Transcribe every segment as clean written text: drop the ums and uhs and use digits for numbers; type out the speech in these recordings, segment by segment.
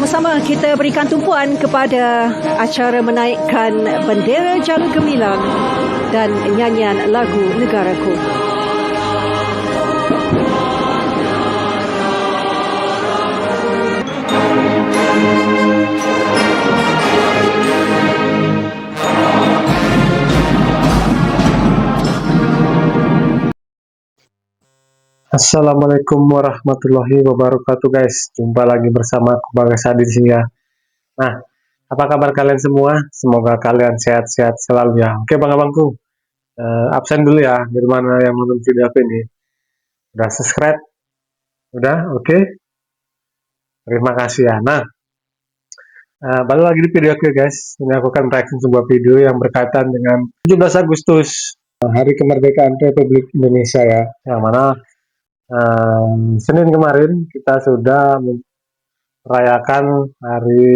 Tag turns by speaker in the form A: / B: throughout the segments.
A: bersama-sama kita berikan tumpuan kepada acara menaikkan bendera Jalur Gemilang dan nyanyian lagu Negaraku.
B: Assalamualaikum warahmatullahi wabarakatuh guys. Jumpa lagi bersama aku Bagas Adi di sini ya. Nah, apa kabar kalian semua? Semoga kalian sehat-sehat selalu ya. Oke bang-abangku, absen dulu ya. Dari mana yang nonton video aku ini? Udah subscribe? Udah? Oke. Terima kasih ya. Nah, balik lagi di video aku guys. Ini aku akan reaction sebuah video yang berkaitan dengan 17 Agustus, Hari Kemerdekaan Republik Indonesia ya. Yang mana Senin kemarin kita sudah merayakan hari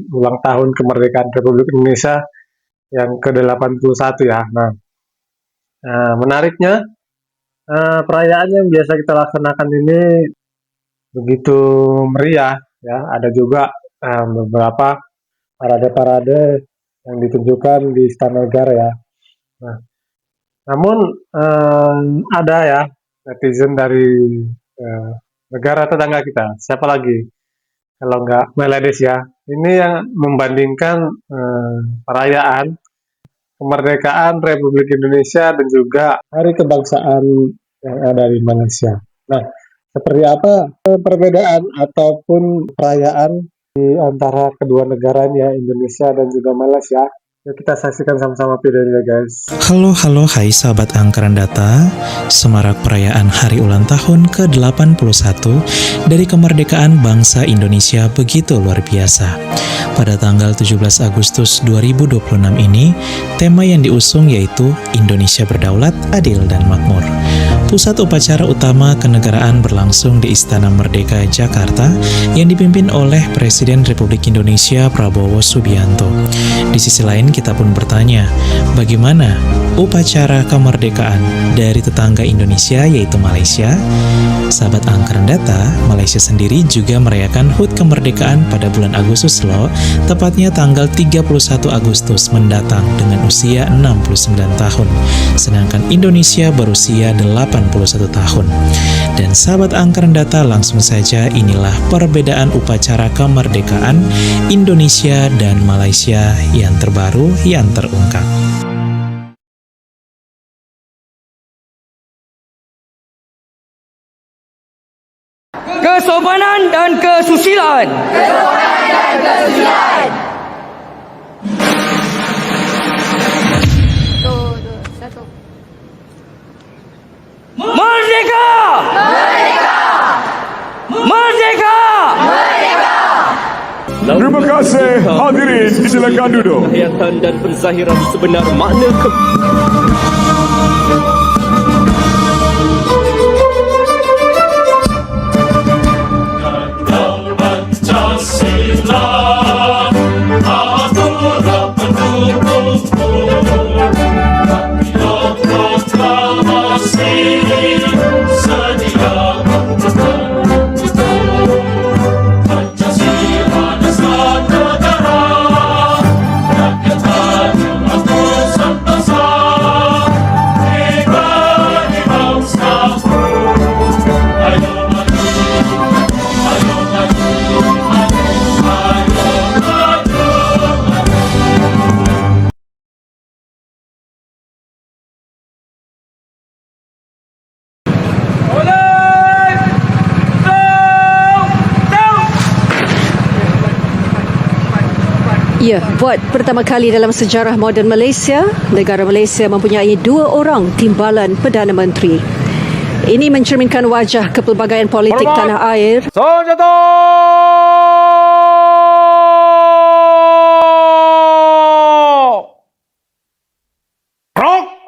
B: ulang tahun kemerdekaan Republik Indonesia yang ke-81 ya. Nah, menariknya perayaan yang biasa kita laksanakan ini begitu meriah ya. Ada juga beberapa parade-parade yang ditunjukkan di Istana Negara ya. Nah, namun ada ya netizen dari negara tetangga kita, siapa lagi kalau nggak Meledes ya, ini yang membandingkan perayaan kemerdekaan Republik Indonesia dan juga Hari Kebangsaan yang ada di Malaysia. Nah, seperti apa perbedaan ataupun perayaan di antara kedua negara ini ya, Indonesia dan juga Malaysia? Yuk kita saksikan sama-sama videonya guys.
C: Halo hai sahabat angkaran data. Semarak perayaan hari ulang tahun ke-81 dari kemerdekaan bangsa Indonesia begitu luar biasa. Pada tanggal 17 Agustus 2026 ini, tema yang diusung yaitu Indonesia Berdaulat, Adil dan Makmur. Pusat upacara utama kenegaraan berlangsung di Istana Merdeka, Jakarta yang dipimpin oleh Presiden Republik Indonesia Prabowo Subianto. Di sisi lain kita pun bertanya, bagaimana upacara kemerdekaan dari tetangga Indonesia yaitu Malaysia? Sahabat angkaran data, Malaysia sendiri juga merayakan HUT kemerdekaan pada bulan Agustus loh, tepatnya tanggal 31 Agustus mendatang dengan usia 69 tahun, sedangkan Indonesia berusia 81 tahun. Dan sahabat angkaran data, langsung saja inilah perbedaan upacara kemerdekaan Indonesia dan Malaysia yang terbaru yang terungkap.
D: Kesopanan dan kesusilaan. Merdeka! Merdeka!
E: Terima kasih hadirin, silakan duduk.
D: Hayatan dan penzahiran sebenar makna
A: Ya, buat pertama kali dalam sejarah moden Malaysia, negara Malaysia mempunyai 2 orang timbalan Perdana Menteri. Ini mencerminkan wajah kepelbagaian politik tanah air.
E: Senjata! Rock!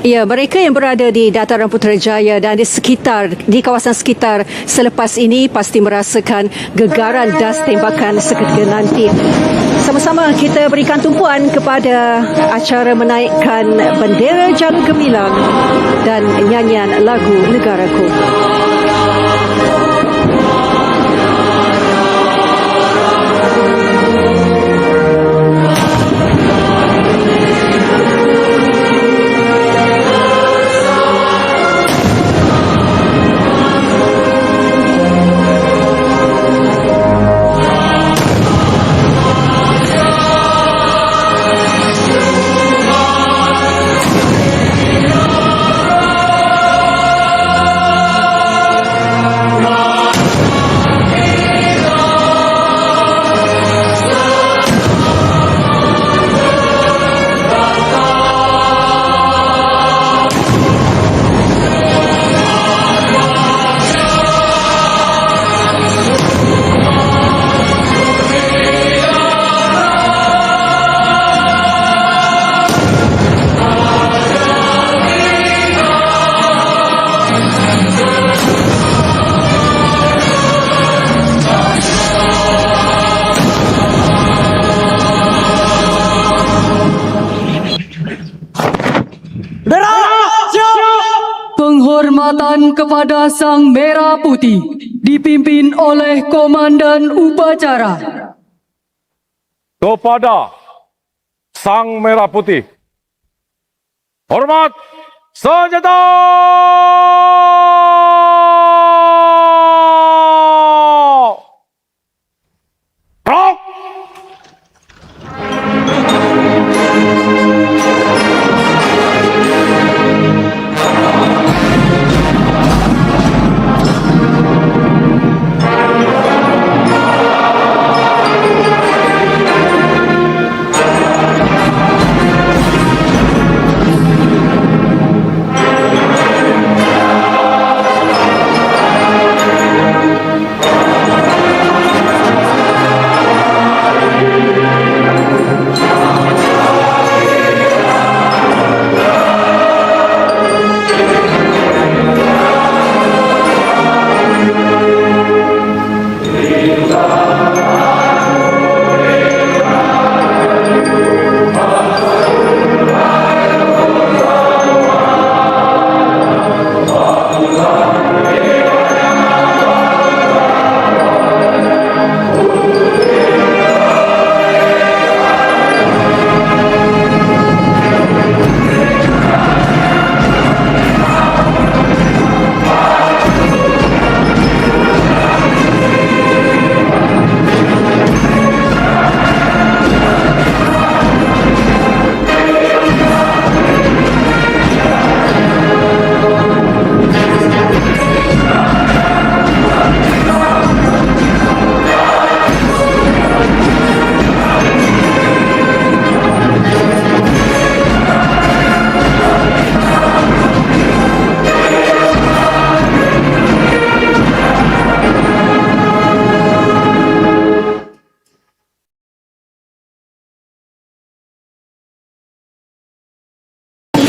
A: Ya, mereka yang berada di dataran Putrajaya dan di kawasan sekitar selepas ini pasti merasakan gegaran das tembakan seketika nanti. Sama-sama kita berikan tumpuan kepada acara menaikkan bendera Jalan Gemilang dan nyanyian lagu Negaraku.
F: Penghormatan kepada Sang Merah Putih dipimpin oleh Komandan Upacara.
E: Kepada Sang Merah Putih. Hormat senjata! Rock!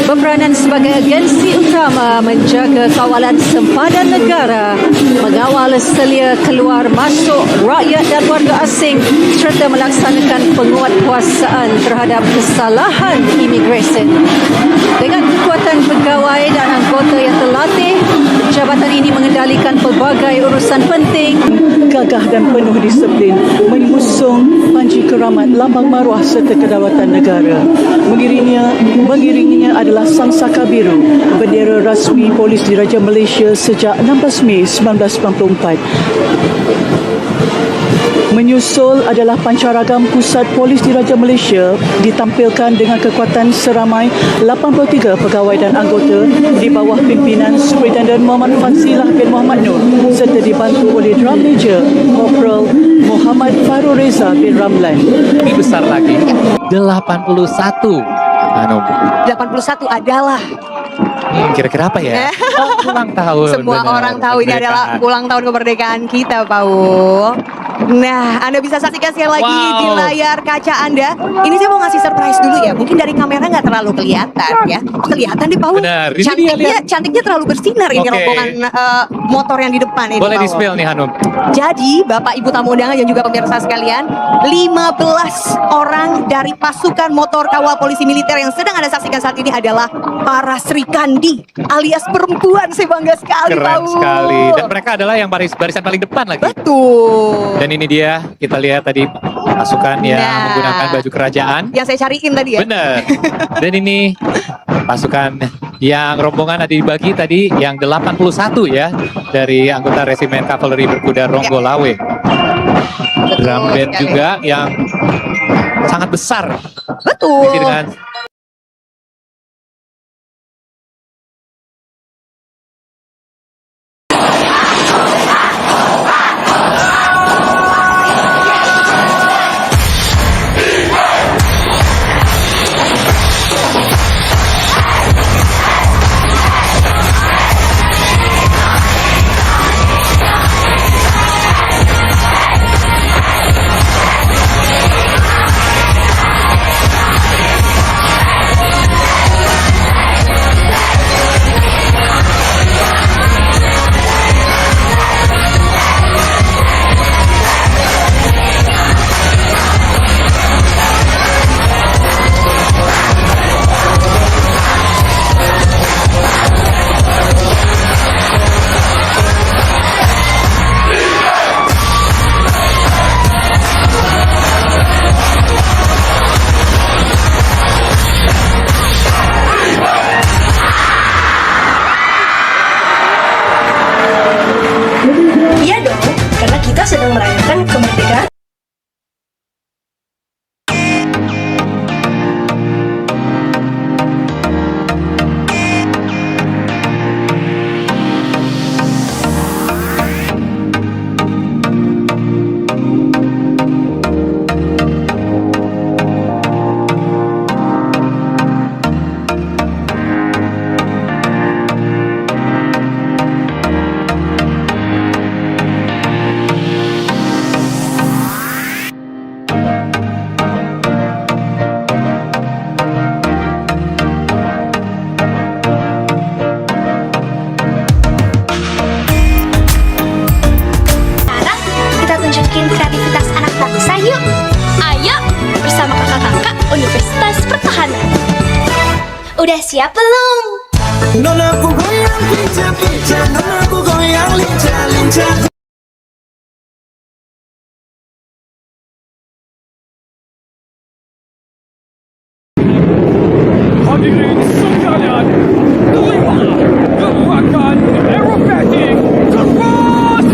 A: Berperanan sebagai agensi utama menjaga kawalan sempadan negara, mengawal selia keluar masuk rakyat dan warga asing serta melaksanakan penguatkuasaan terhadap kesalahan imigresen. Dengan kekuatan pegawai dan anggota yang terlatih, jabatan ini mengendalikan pelbagai urusan penting,
F: Gagah dan penuh disiplin mengusung panji keramat lambang maruah serta kedaulatan negara. Mengiringinya adalah Sang Saka Biru, bendera rasmi Polis Diraja Malaysia sejak 16 Mei 1994. Menyusul adalah pancaragam Pusat Polis Diraja Malaysia ditampilkan dengan kekuatan seramai 83 pegawai dan anggota di bawah pimpinan Superintendent Muhammad Fansilah bin Muhammad Nur serta dibantu oleh Drum Major Korporal Muhammad Farul Reza bin Ramlan.
G: Lebih besar lagi 81
H: 81 adalah
G: kira-kira apa ya? Ulang tahun.
H: semua
G: benar.
H: orang tahu ini adalah
G: Kemerdekaan.
H: ulang tahun kemerdekaan kita, Paul. Nah, Anda bisa saksikan sekali lagi di layar kaca Anda. Ini saya mau ngasih surprise dulu ya. Mungkin dari kamera nggak terlalu kelihatan ya. Kelihatan di Paul.
G: Benar. Ini dia,
H: Cantiknya,
G: lihat.
H: cantiknya terlalu bersinar ini
G: Oke.
H: rombongan motor yang di depan ini.
G: Boleh
H: Paul.
G: di-spill nih Hanum.
H: Jadi, Bapak Ibu tamu undangan dan juga pemirsa sekalian, 15 orang dari pasukan motor kawal polisi militer yang sedang Anda saksikan saat ini adalah para Sri Kandi alias perempuan. Saya bangga sekali,
G: Keren
H: Paul.
G: sekali. Dan mereka adalah yang barisan paling depan lagi.
H: Betul.
G: Dan ini dia, kita lihat tadi pasukan yang
H: Nah.
G: menggunakan baju kerajaan.
H: Yang saya cariin tadi ya.
G: Bener. Dan ini pasukan yang rombongan ada dibagi tadi yang 81 ya dari anggota resimen kavaleri berkuda Ronggolawe. Drum band
H: sekali.
G: juga yang sangat besar.
H: Betul.
G: Isi dengan
I: Iya dong, karena kita sedang merayakan kemerdekaan.
J: Sekarang kita tunjukin kreativitas anak bangsa yuk. Ayo bersama kakak-kakak Universitas Pertahanan. Udah siap belum?
E: Hadirin sekalian, terima gerakan aerobatik terus.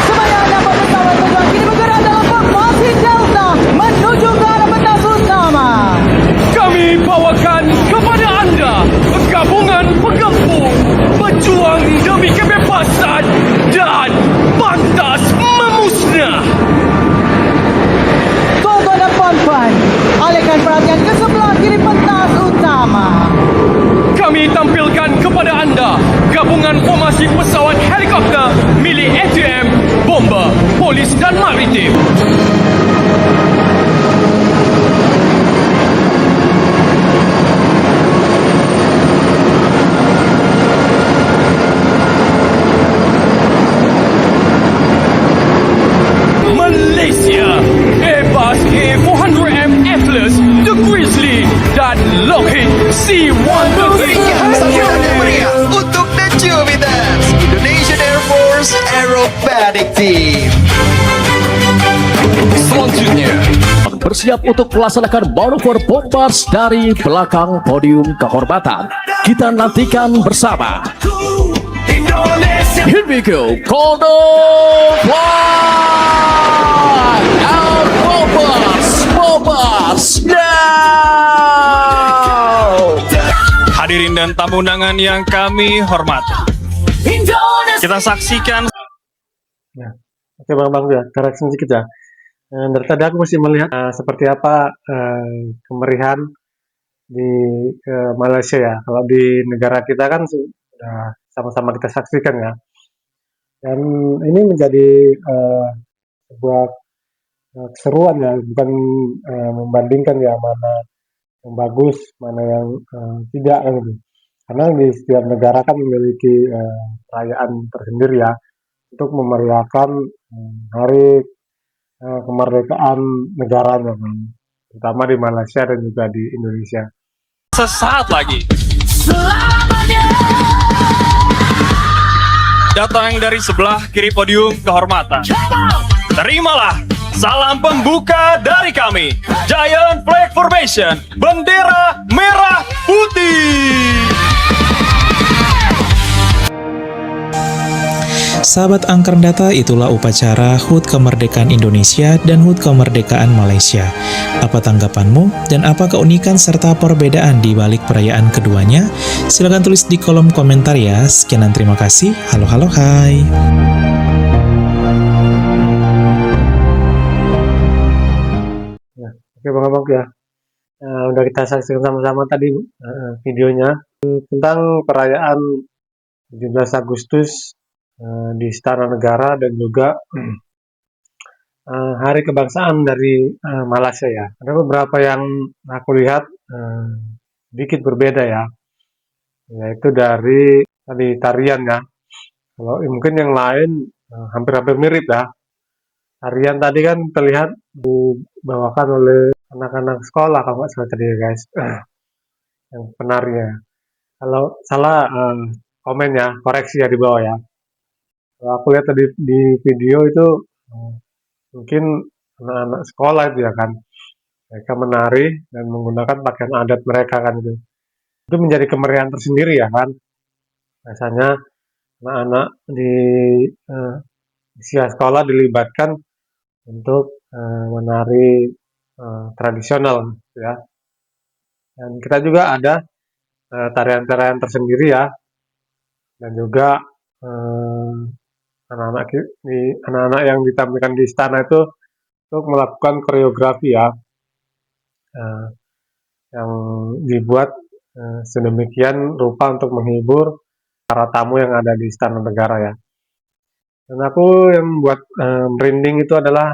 F: Semuanya dapat pesawat terbang kini bergerak dalam formasi Delta menuju ke arah pentas utama.
E: Kami bawakan kepada anda gabungan penggempur berjuang demi kebebasan dan pantas memusnah.
F: Tuan-tuan dan puan-puan, alihkan perhatian ke sebelah kiri pentas utama.
E: Kami tampilkan kepada anda gabungan formasi pesawat helikopter milik ATM, bomber, polis dan maritim. Malaysia, Airbus A400M Atlas, The Grizzly dan Lockheed C-130.
K: Untuk The Jupiters, Indonesian Air Force Aerobatic Team.
L: Selanjutnya, bersiap untuk melaksanakan manuver bombers dari belakang podium kehormatan. Kita nantikan bersama. Here we go, Golden Fly and bombers now.
E: Hadirin dan tamu undangan yang kami hormati, kita saksikan.
B: Ya. Oke Bang ya, correction sedikit ya. Dari tadi aku masih melihat seperti apa kemerihan di Malaysia ya. Kalau di negara kita kan sudah sama-sama kita saksikan ya. Dan ini menjadi sebuah keseruan ya, bukan membandingkan ya mana yang bagus, mana yang tidak kan gitu. Karena di setiap negara kan memiliki perayaan tersendiri ya untuk memeriahkan hari kemerdekaan negaranya kan, terutama di Malaysia dan juga di Indonesia.
E: Sesaat lagi. Datang dari sebelah kiri podium kehormatan. Terimalah salam pembuka dari kami, Giant Flag Formation, bendera merah putih.
C: Sahabat Angkatan Data, itulah upacara HUT Kemerdekaan Indonesia dan HUT Kemerdekaan Malaysia. Apa tanggapanmu dan apa keunikan serta perbedaan di balik perayaan keduanya? Silakan tulis di kolom komentar ya. Sekian dan terima kasih. Halo halo hai.
B: Oke Bang ya, udah kita saksikan sama-sama tadi videonya tentang perayaan 17 Agustus di Istana Negara dan juga Hari Kebangsaan dari Malaysia ya. Ada beberapa yang aku lihat sedikit berbeda ya, yaitu dari tadi tarian ya. Kalau mungkin yang lain hampir-hampir mirip ya. Tarian tadi kan terlihat dibawakan oleh anak-anak sekolah kalau nggak salah tadi ya guys, yang penarinya. Kalau salah komen ya, koreksi ya di bawah ya. Kalau aku lihat tadi di video itu mungkin anak-anak sekolah itu ya kan, mereka menari dan menggunakan pakaian adat mereka kan itu. Itu menjadi kemeriahan tersendiri ya kan. Biasanya anak-anak di usia sekolah dilibatkan untuk menari tradisional ya. Dan kita juga ada tarian-tarian tersendiri ya, dan juga anak-anak yang ditampilkan di istana itu untuk melakukan koreografi ya, yang dibuat sedemikian rupa untuk menghibur para tamu yang ada di Istana Negara ya. Dan aku yang membuat merinding itu adalah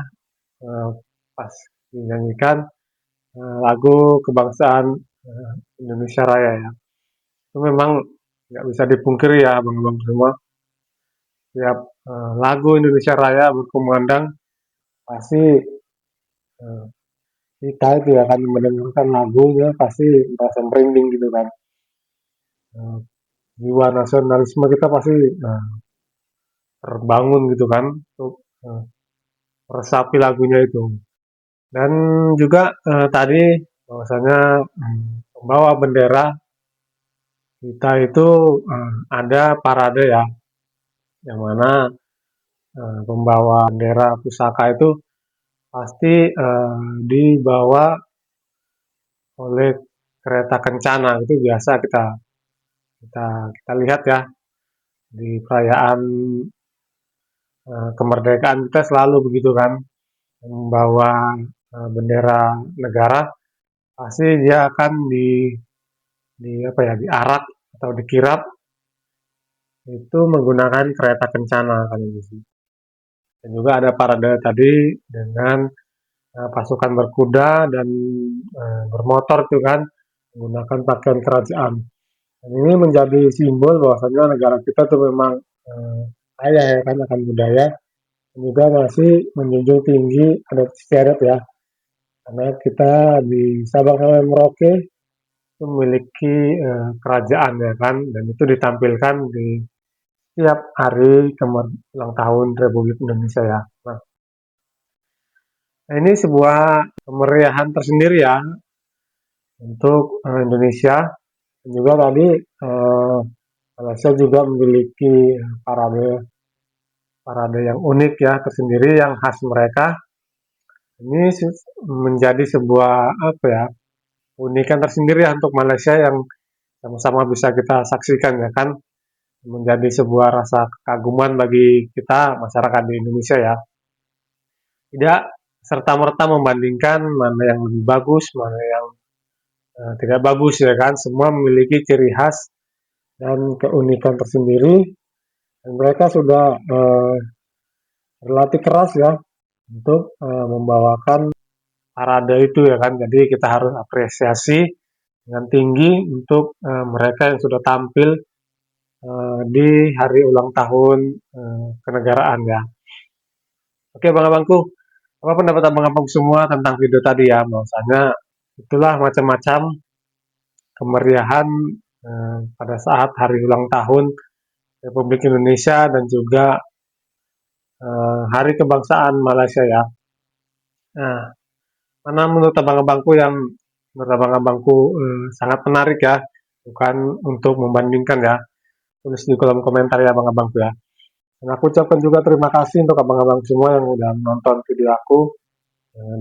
B: pas dinyanyikan lagu kebangsaan Indonesia Raya ya. Itu memang nggak bisa dipungkiri ya abang-abang semua. Setiap lagu Indonesia Raya berkumandang, pasti kita itu ya kan mendengarkan lagunya pasti merasa merinding gitu kan. Jiwa nasionalisme kita pasti terbangun gitu kan untuk meresapi lagunya itu. Dan juga tadi bahwasanya membawa bendera kita itu ada parade ya, yang mana pembawa bendera pusaka itu pasti dibawa oleh kereta kencana. Itu biasa kita lihat ya di perayaan kemerdekaan kita selalu begitu kan, membawa bendera negara pasti dia akan diarak atau dikirap itu menggunakan kereta kencana kan gitu. Dan juga ada parade tadi dengan pasukan berkuda dan bermotor itu kan menggunakan pakaian kerajaan. Dan ini menjadi simbol bahwasanya negara kita tuh memang kaya ya kan akan budaya, dan juga masih menjunjung tinggi adat istiadat ya. Karena kita di Sabang sampai Merauke itu memiliki kerajaan ya kan, dan itu ditampilkan di setiap hari ulang tahun Republik Indonesia ya. Nah, ini sebuah kemeriahan tersendiri ya untuk Indonesia. Dan juga tadi Malaysia juga memiliki parade yang unik ya, tersendiri yang khas mereka. Ini menjadi sebuah keunikan tersendiri ya untuk Malaysia yang sama-sama bisa kita saksikan ya kan, menjadi sebuah rasa kekaguman bagi kita masyarakat di Indonesia ya. Tidak serta-merta membandingkan mana yang lebih bagus, mana yang tidak bagus ya kan. Semua memiliki ciri khas dan keunikan tersendiri Dan mereka sudah berlatih keras ya untuk membawakan parade itu ya kan. Jadi kita harus apresiasi dengan tinggi untuk mereka yang sudah tampil di hari ulang tahun kenegaraan ya. Oke abang-abangku, apa pendapat abang-abang semua tentang video tadi ya? Bahwasanya itulah macam-macam kemeriahan pada saat hari ulang tahun Republik Indonesia dan juga Hari Kebangsaan Malaysia ya. Nah, mana menurut abang-abangku yang menurut abang-abangku sangat menarik ya, bukan untuk membandingkan ya. Tulis di kolom komentar ya abang-abangku ya. Dan aku ucapkan juga terima kasih untuk abang-abang semua yang udah menonton video aku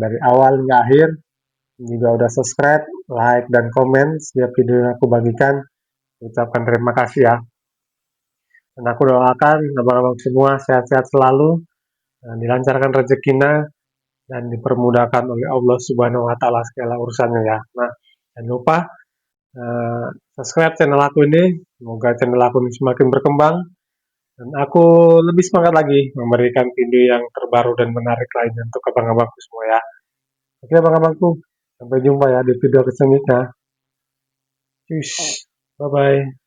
B: dari awal hingga akhir. Juga udah subscribe, like, dan komen setiap video yang aku bagikan. Ucapkan terima kasih ya. Dan aku doakan abang-abang semua sehat-sehat selalu, dilancarkan rezekinya, dan dipermudahkan oleh Allah Subhanahu wa Ta'ala segala urusannya ya. Nah, jangan lupa subscribe channel aku ini. Semoga channel aku ini semakin berkembang dan aku lebih semangat lagi memberikan video yang terbaru dan menarik lainnya untuk abang-abangku semua ya. Oke abang-abangku, sampai jumpa ya di video selanjutnya. Bye bye.